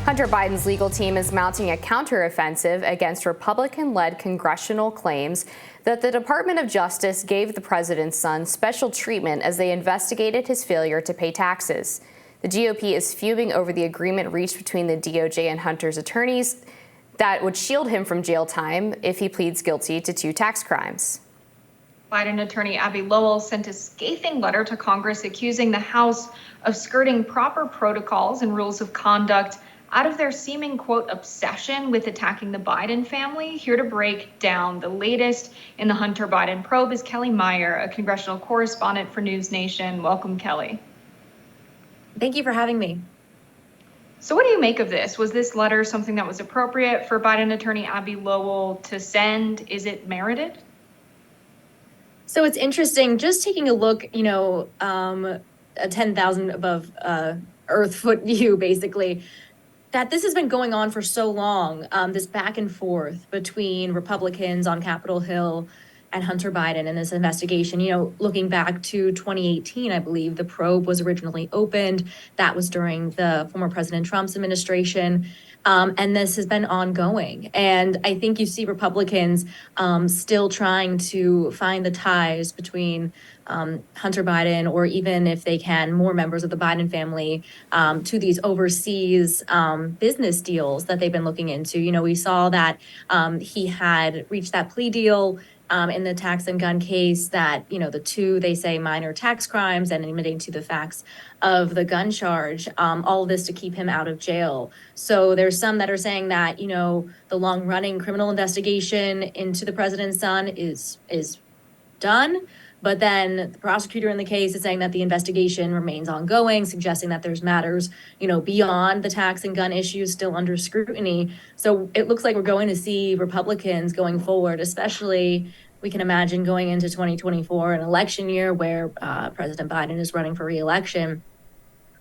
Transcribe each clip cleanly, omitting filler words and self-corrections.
Hunter Biden's legal team is mounting a counteroffensive against Republican-led congressional claims that the Department of Justice gave the president's son special treatment as they investigated his failure to pay taxes. The GOP is fuming over the agreement reached between the DOJ and Hunter's attorneys that would shield him from jail time if he pleads guilty to 2 tax crimes. Biden attorney Abbe Lowell sent a scathing letter to Congress accusing the House of skirting proper protocols and rules of conduct out of their seeming, quote, obsession with attacking the Biden family. Here to break down the latest in the Hunter Biden probe is Kellie Meyer, a congressional correspondent for NewsNation. Welcome, Kellie. Thank you for having me. So what do you make of this? Was this letter something that was appropriate for Biden attorney Abbe Lowell to send? Is it merited? So it's interesting, just taking a look, a 10,000 above Earth foot view, basically, that this has been going on for so long, this back and forth between Republicans on Capitol Hill and Hunter Biden in this investigation. Looking back to 2018, I believe the probe was originally opened. That was during the former President Trump's administration. And this has been ongoing. And I think you see Republicans still trying to find the ties between Hunter Biden, or even if they can, more members of the Biden family, to these overseas business deals that they've been looking into. We saw that he had reached that plea deal in the tax and gun case that, the 2, they say, minor tax crimes and admitting to the facts of the gun charge, all of this to keep him out of jail. So there's some that are saying that, the long running criminal investigation into the president's son is done. But then the prosecutor in the case is saying that the investigation remains ongoing, suggesting that there's matters, beyond the tax and gun issues still under scrutiny. So it looks like we're going to see Republicans going forward, especially we can imagine going into 2024, an election year where President Biden is running for re-election,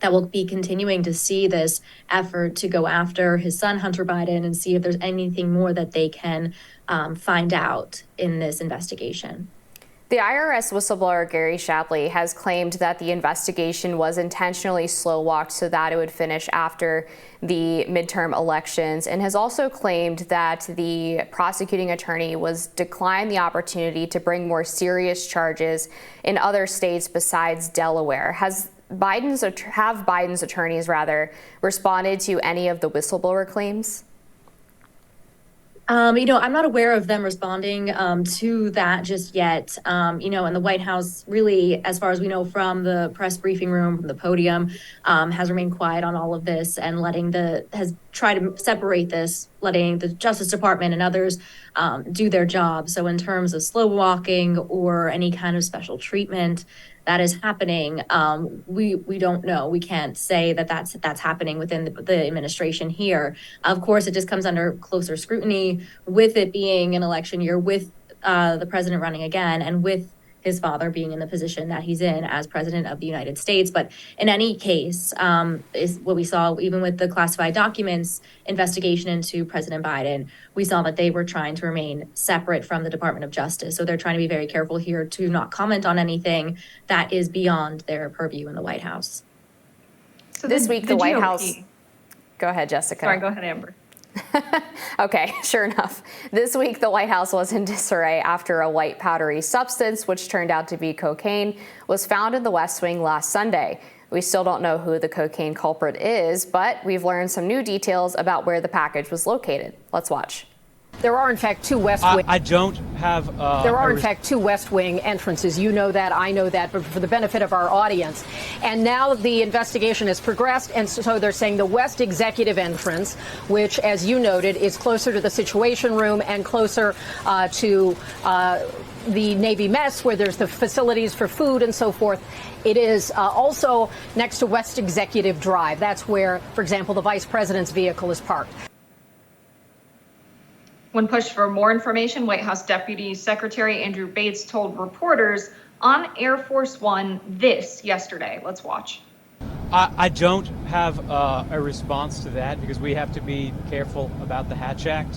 that we'll be continuing to see this effort to go after his son, Hunter Biden, and see if there's anything more that they can find out in this investigation. The IRS whistleblower Gary Shapley has claimed that the investigation was intentionally slow-walked so that it would finish after the midterm elections, and has also claimed that the prosecuting attorney was declined the opportunity to bring more serious charges in other states besides Delaware. Have Biden's attorneys responded to any of the whistleblower claims? I'm not aware of them responding to that just yet. And the White House really, as far as we know from the press briefing room, from the podium, has remained quiet on all of this and has tried to separate this, letting the Justice Department and others do their job. So in terms of slow walking or any kind of special treatment that is happening, we don't know. We can't say that that's happening within the administration here. Of course, it just comes under closer scrutiny with it being an election year, with the president running again, and with his father being in the position that he's in as president of the United States. But in any case, is what we saw even with the classified documents investigation into President Biden, we saw that they were trying to remain separate from the Department of Justice. So they're trying to be very careful here to not comment on anything that is beyond their purview in the White House. So this week, the White House... Go ahead, Jessica. Sorry, go ahead, Amber. Okay, sure enough. This week, the White House was in disarray after a white powdery substance, which turned out to be cocaine, was found in the West Wing last Sunday. We still don't know who the cocaine culprit is, but we've learned some new details about where the package was located. Let's watch. There are, in fact, 2 West Wing. I don't have. There are, in fact, 2 West Wing entrances. You know that. I know that. But for the benefit of our audience. And now the investigation has progressed. And so they're saying the West Executive entrance, which, as you noted, is closer to the Situation Room and closer to the Navy mess, where there's the facilities for food and so forth. It is also next to West Executive Drive. That's where, for example, the vice president's vehicle is parked. When pushed for more information, White House Deputy Secretary Andrew Bates told reporters on Air Force One this yesterday. Let's watch. I don't have a response to that because we have to be careful about the Hatch Act.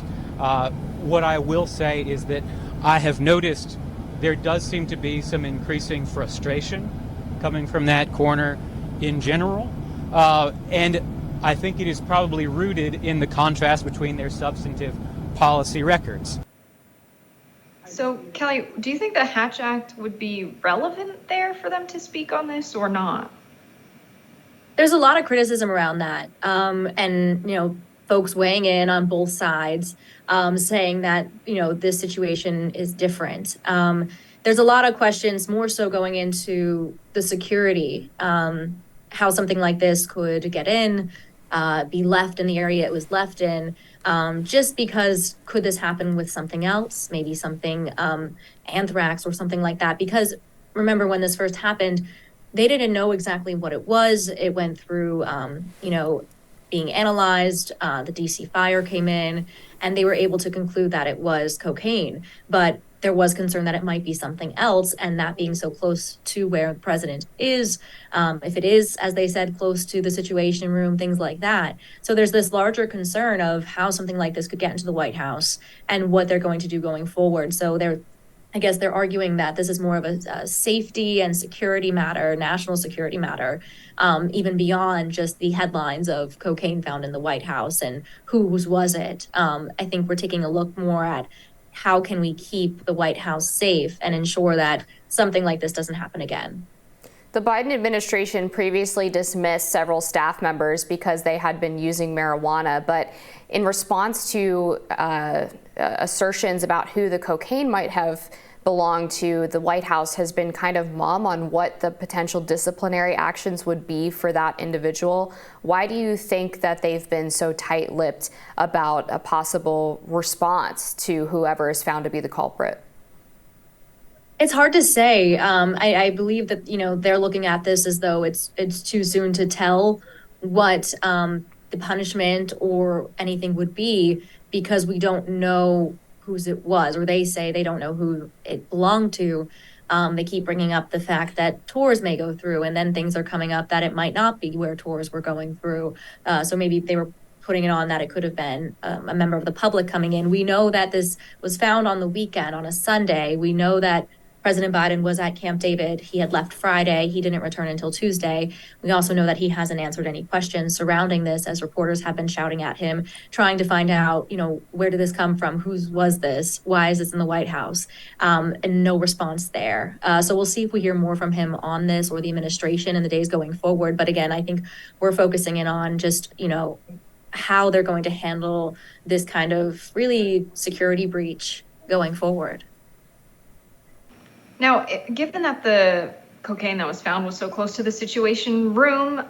What I will say is that I have noticed there does seem to be some increasing frustration coming from that corner in general. And I think it is probably rooted in the contrast between their substantive policy records. So, Kellie, do you think the Hatch Act would be relevant there for them to speak on this or not? There's a lot of criticism around that. And, folks weighing in on both sides, saying that, this situation is different. There's a lot of questions, more so going into the security, how something like this could get in, be left in the area it was left in. Just because could this happen with something else, maybe something anthrax or something like that? Because remember, when this first happened, they didn't know exactly what it was. It went through, being analyzed. The DC fire came in, and they were able to conclude that it was cocaine. But there was concern that it might be something else, and that being so close to where the president is, if it is, as they said, close to the Situation Room, things like that. So there's this larger concern of how something like this could get into the White House and what they're going to do going forward. So I guess they're arguing that this is more of a safety and security matter, national security matter, even beyond just the headlines of cocaine found in the White House and whose was it. I think we're taking a look more at how can we keep the White House safe and ensure that something like this doesn't happen again. The Biden administration previously dismissed several staff members because they had been using marijuana, but in response to assertions about who the cocaine might have belonged to, the White House has been kind of mum on what the potential disciplinary actions would be for that individual. Why do you think that they've been so tight-lipped about a possible response to whoever is found to be the culprit? It's hard to say. I believe that, they're looking at this as though it's too soon to tell what the punishment or anything would be, because we don't know whose it was, or they say they don't know who it belonged to. They keep bringing up the fact that tours may go through, and then things are coming up that it might not be where tours were going through. So maybe they were putting it on that it could have been a member of the public coming in. We know that this was found on the weekend, on a Sunday. We know that President Biden was at Camp David. He had left Friday. He didn't return until Tuesday. We also know that he hasn't answered any questions surrounding this, as reporters have been shouting at him, trying to find out, where did this come from? Whose was this? Why is this in the White House? And no response there. So we'll see if we hear more from him on this or the administration in the days going forward. But again, I think we're focusing in on just, how they're going to handle this kind of really security breach going forward. Now, given that the cocaine that was found was so close to the Situation Room,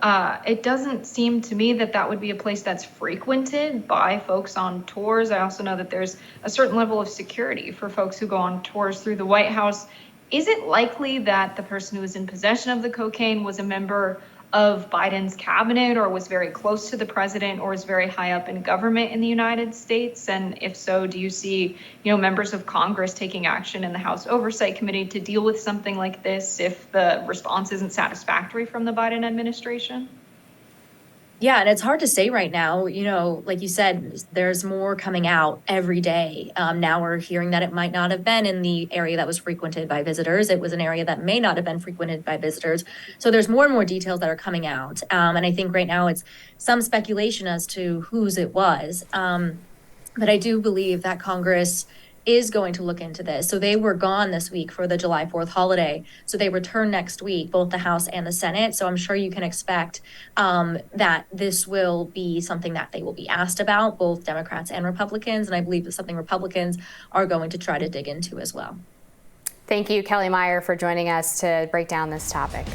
it doesn't seem to me that that would be a place that's frequented by folks on tours. I also know that there's a certain level of security for folks who go on tours through the White House. Is it likely that the person who was in possession of the cocaine was a member of Biden's cabinet, or was very close to the president, or is very high up in government in the United States? And if so, do you see, members of Congress taking action in the House Oversight Committee to deal with something like this if the response isn't satisfactory from the Biden administration? Yeah, and it's hard to say right now. Like you said, there's more coming out every day. Now we're hearing that it might not have been in the area that was frequented by visitors. It was an area that may not have been frequented by visitors. So there's more and more details that are coming out. And I think right now it's some speculation as to whose it was. But I do believe that Congress is going to look into this. So they were gone this week for the July 4th holiday. So they return next week, both the House and the Senate. So I'm sure you can expect that this will be something that they will be asked about, both Democrats and Republicans. And I believe it's something Republicans are going to try to dig into as well. Thank you, Kellie Meyer, for joining us to break down this topic.